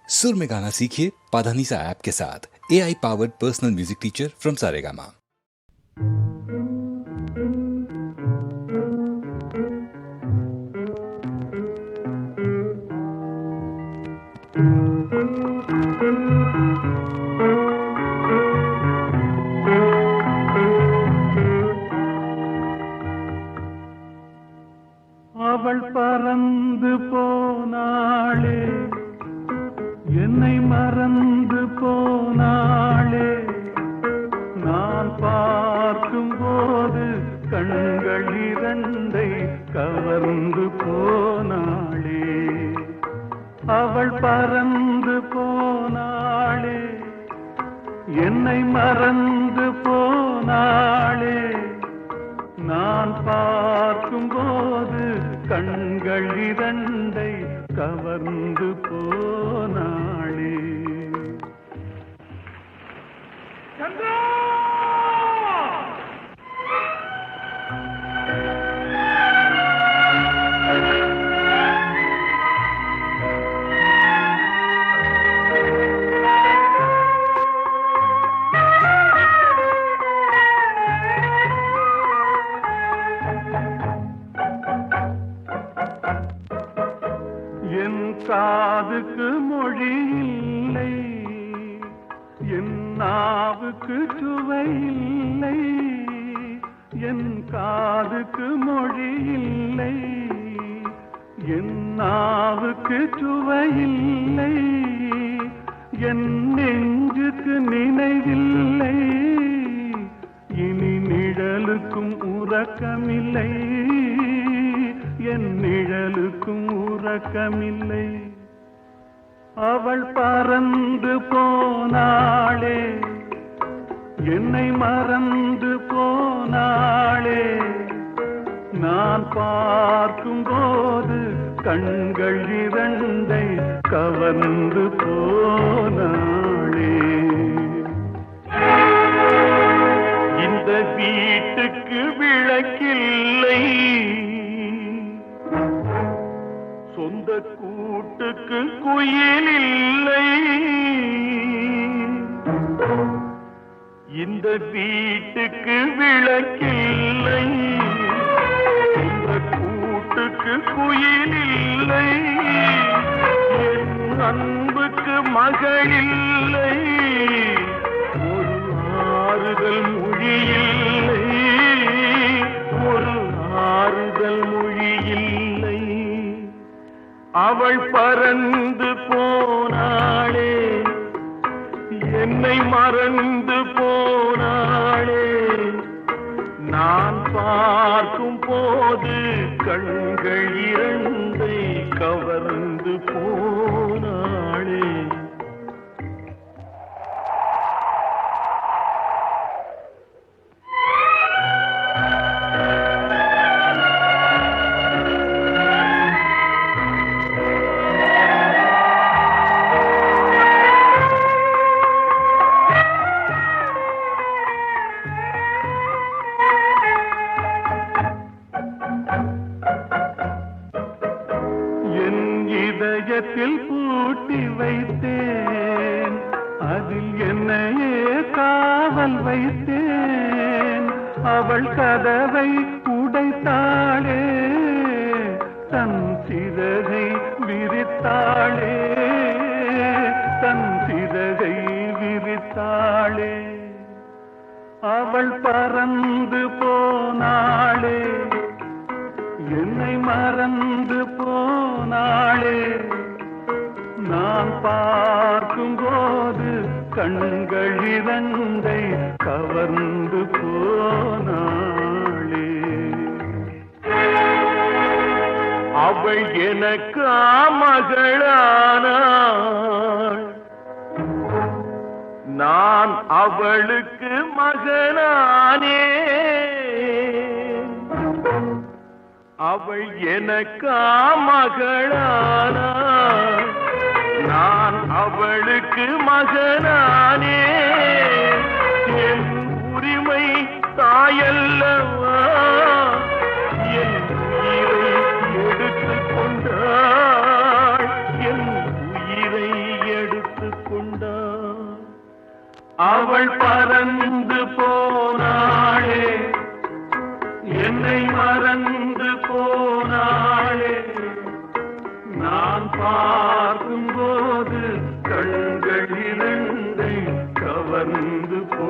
सुर में गाना सीखिए पाधानीसा ऐप के साथ। AI powered personal music teacher from Saregama. அவள் பறந்து போனாளே, என்னை மறந்து போனாளே, நான் பார்க்கும் போது கண்கள் இரண்டை கவர்ந்து போனாளே. அவள் பறந்து போனாளே, என்னை மறந்து போனாளே, நான் பார்க்கும் போது கண்கள் இரண்டை கவர்ந்து போனாளே. என் காதுக்கு மொழி இல்லை, என் நாவுக்கு சுவை இல்லை. என் காதுக்கு மொழி இல்லை, என் நாவுக்கு சுவை இல்லை. என் நெஞ்சுக்கு நினைவில்லை, இனி நிழலுக்கும் உறக்கமில்லை. என் நிழலுக்கும் உறக்கமில்லை. அவள் பறந்து போனாளே, என்னை மறந்து போனாளே, நான் பார்க்கும் போது கண்கள் இரண்டை கவர்ந்து போனாளே. இந்த வீட்டுக்கு விளக்கில்லை, சொந்த கூட்டுக்கு குயில் இல்லை. இந்த வீட்டுக்கு விளக்கில்லை, சொந்த கூட்டுக்கு குயில் இல்லை. என் அன்புக்கு மகள் இல்லை, ஒரு ஆறுதல் மொழி இல்லை, ஒரு ஆறுதல் மொழி இல்லை. அவள் பறந்து போனாளே, என்னை மறந்து போனாளே, நான் பார்க்கும் போது கண்கள் இரண்டை கவர்ந்து போனாளே. இதயத்தில் பூட்டி வைத்தேன், அதில் என்னையே காவல் வைத்தேன். அவள் கதவை உடைத்தாளே, தன் சிறகை விரித்தாளே, தன் சிறகை விரித்தாளே. அவள் பறந்து போனாளே, என்னை மறந்து போனாளே, நான் பார்க்கும் போது கண்கள் இரண்டை கவர்ந்து போனாளே. அவள் எனக்கு மகளானாள், நான் அவளுக்கு மகனானே. அவள் எனக்கு மகளானாள், நான் அவளுக்கு மகனானே. என் உரிமை தாயல்லவா, என் உயிரை எடுத்துக் கொண்டாள், என் உயிரை அவள் பறந்து போனாளே, என்னை மறந்து போனாளே. நான் பார்க்கும்போது கண்கள் இரண்டை கவர்ந்து போ